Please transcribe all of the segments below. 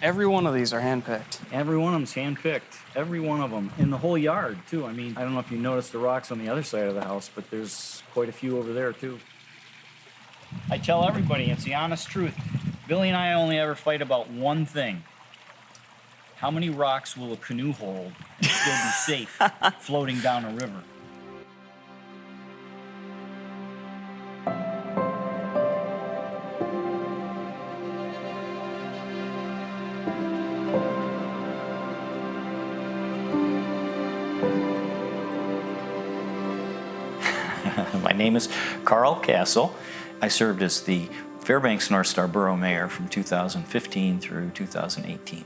Every one of these are handpicked. Every one of them's handpicked. Every one of them. In the whole yard, too. I mean, I don't know if you noticed the rocks on the other side of the house, but there's quite a few over there, too. I tell everybody, it's the honest truth. Billy and I only ever fight about one thing. How many rocks will a canoe hold and still be safe floating down a river? My name is Karl Kassel. I served as the Fairbanks North Star Borough Mayor from 2015 through 2018.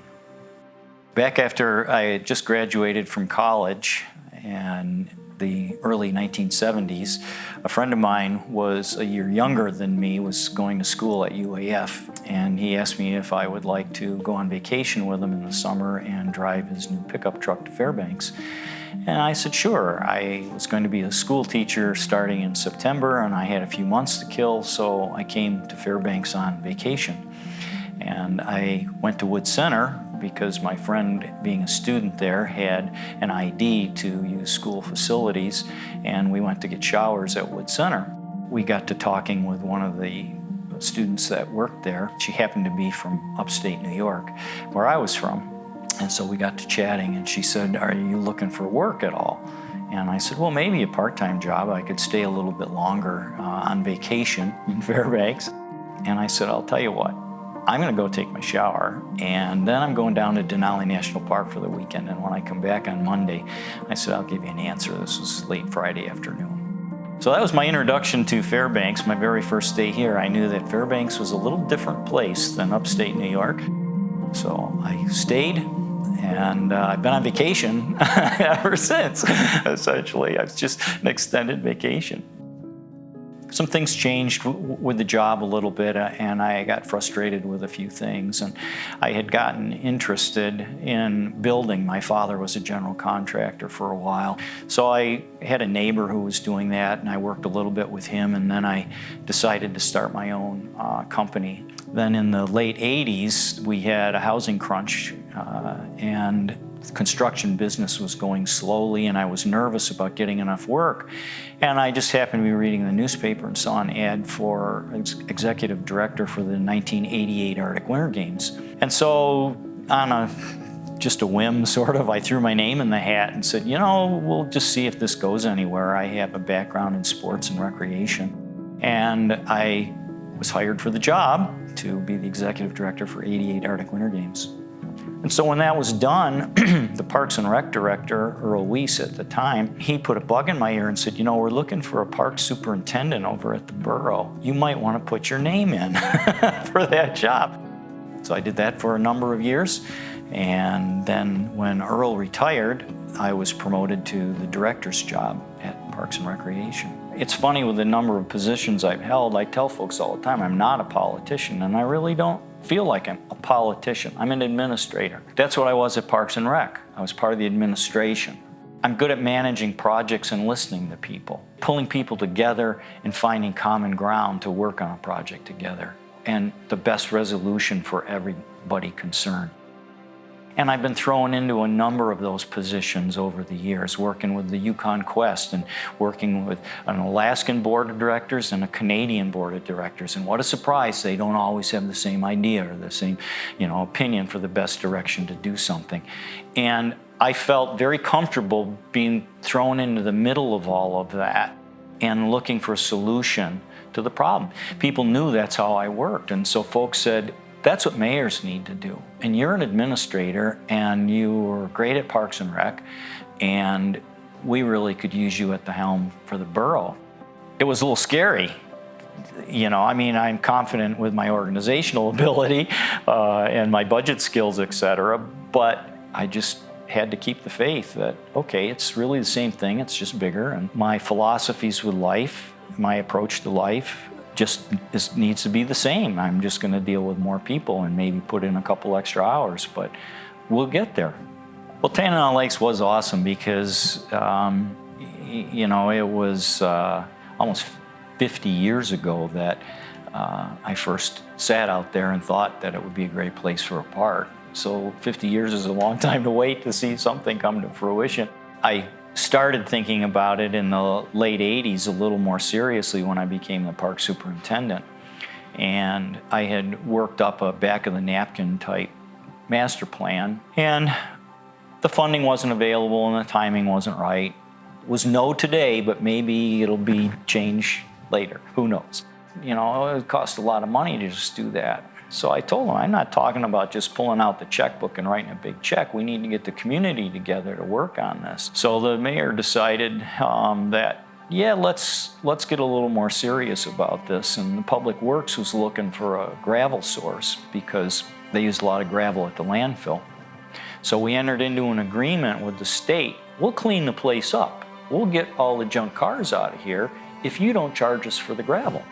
Back after I had just graduated from college in the early 1970s, a friend of mine was a year younger than me, was going to school at UAF, and he asked me if I would like to go on vacation with him in the summer and drive his new pickup truck to Fairbanks. And I said, sure. I was going to be a school teacher starting in September, and I had a few months to kill, so I came to Fairbanks on vacation. And I went to Wood Center because my friend, being a student there, had an ID to use school facilities, and we went to get showers at Wood Center. We got to talking with one of the students that worked there. She happened to be from upstate New York, where I was from. And so we got to chatting, and she said, are you looking for work at all? And I said, well, maybe a part-time job. I could stay a little bit longer on vacation in Fairbanks. And I said, I'll tell you what, I'm going to go take my shower, and then I'm going down to Denali National Park for the weekend. And when I come back on Monday, I said, I'll give you an answer. This was late Friday afternoon. So that was my introduction to Fairbanks, my very first day here. I knew that Fairbanks was a little different place than upstate New York. So I stayed. And I've been on vacation ever since, essentially. It's just an extended vacation. Some things changed with the job a little bit, and I got frustrated with a few things. And I had gotten interested in building. My father was a general contractor for a while. So I had a neighbor who was doing that, and I worked a little bit with him, and then I decided to start my own company. Then in the late 80s, we had a housing crunch, and the construction business was going slowly, and I was nervous about getting enough work. And I just happened to be reading the newspaper and saw an ad for executive director for the 1988 Arctic Winter Games. And so on just a whim, sort of, I threw my name in the hat and said, you know, we'll just see if this goes anywhere. I have a background in sports and recreation. And I was hired for the job to be the executive director for 88 Arctic Winter Games. And so when that was done, the Parks and Rec director, Earl Weiss at the time, he put a bug in my ear and said, you know, we're looking for a park superintendent over at the Borough. You might want to put your name in for that job. So I did that for a number of years. And then when Earl retired, I was promoted to the director's job at Parks and Recreation. It's funny, with the number of positions I've held, I tell folks all the time, I'm not a politician, and I really don't feel like I'm a politician. I'm an administrator. That's what I was at Parks and Rec. I was part of the administration. I'm good at managing projects and listening to people, pulling people together and finding common ground to work on a project together, and the best resolution for everybody concerned. And I've been thrown into a number of those positions over the years, working with the Yukon Quest and working with an Alaskan board of directors and a Canadian board of directors. And what a surprise, they don't always have the same idea or the same, opinion for the best direction to do something. And I felt very comfortable being thrown into the middle of all of that and looking for a solution to the problem. People knew that's how I worked, and so folks said, that's what mayors need to do. And you're an administrator, and you were great at Parks and Rec, and we really could use you at the helm for the borough. It was a little scary. I'm confident with my organizational ability and my budget skills, et cetera, but I just had to keep the faith that, okay, it's really the same thing, it's just bigger. And my philosophies with life, my approach to life, just needs to be the same. I'm just going to deal with more people and maybe put in a couple extra hours, but we'll get there. Well, Tanana Lakes was awesome because, it was almost 50 years ago that I first sat out there and thought that it would be a great place for a park. So 50 years is a long time to wait to see something come to fruition. I started thinking about it in the late 80s a little more seriously when I became the park superintendent. And I had worked up a back of the napkin type master plan, and the funding wasn't available and the timing wasn't right. It was no today, but maybe it'll be change later. Who knows? You know, it cost a lot of money to just do that. So I told him, I'm not talking about just pulling out the checkbook and writing a big check. We need to get the community together to work on this. So the mayor decided that, yeah, let's get a little more serious about this. And the Public Works was looking for a gravel source because they used a lot of gravel at the landfill. So we entered into an agreement with the state. We'll clean the place up. We'll get all the junk cars out of here if you don't charge us for the gravel.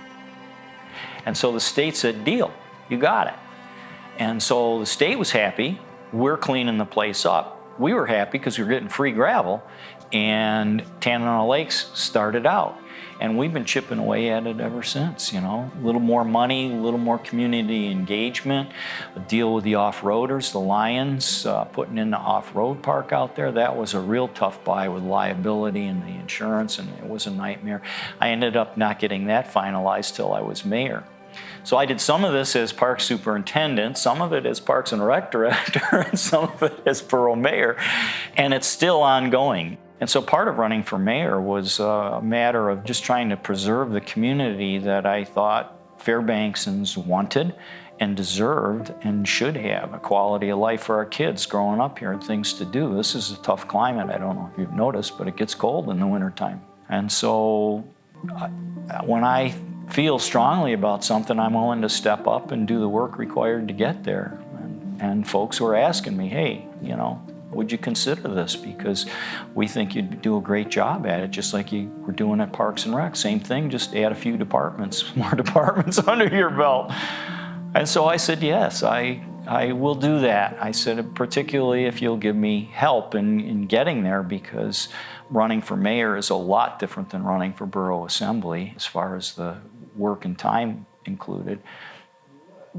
And so the state said, deal, you got it. And so the state was happy. We're cleaning the place up. We were happy because we were getting free gravel. And Tanana Lakes started out. And we've been chipping away at it ever since, you know. A little more money, a little more community engagement, a deal with the off-roaders, the Lions, putting in the off-road park out there. That was a real tough buy with liability and the insurance, and it was a nightmare. I ended up not getting that finalized till I was mayor. So I did some of this as park superintendent, some of it as Parks and Rec director, and some of it as borough mayor, and it's still ongoing. And so part of running for mayor was a matter of just trying to preserve the community that I thought Fairbanksans wanted and deserved and should have, a quality of life for our kids growing up here and things to do. This is a tough climate. I don't know if you've noticed, but it gets cold in the wintertime. And so when I feel strongly about something, I'm willing to step up and do the work required to get there. And folks were asking me, hey, you know, would you consider this? Because we think you'd do a great job at it, just like you were doing at Parks and Rec. Same thing, just add a few departments, more departments under your belt. And so I said, yes, I will do that. I said, particularly if you'll give me help in getting there, because running for mayor is a lot different than running for borough assembly as far as the work and time included.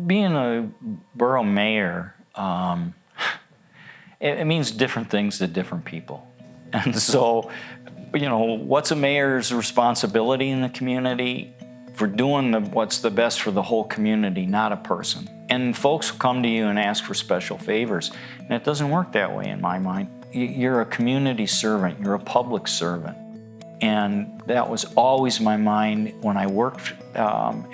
Being a borough mayor, it means different things to different people. And so, you know, what's a mayor's responsibility in the community? For doing what's the best for the whole community, not a person. And folks come to you and ask for special favors, and it doesn't work that way in my mind. You're a community servant, you're a public servant. And that was always my mind when I worked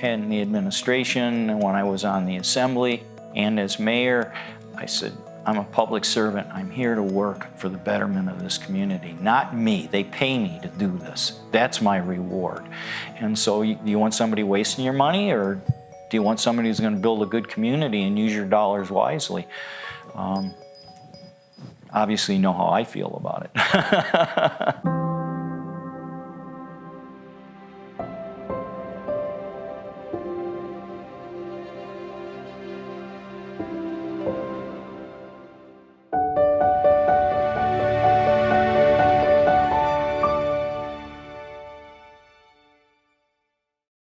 in the administration and when I was on the assembly and as mayor. I said, I'm a public servant. I'm here to work for the betterment of this community, not me. They pay me to do this. That's my reward. And so do you want somebody wasting your money, or do you want somebody who's going to build a good community and use your dollars wisely? Obviously, you know how I feel about it.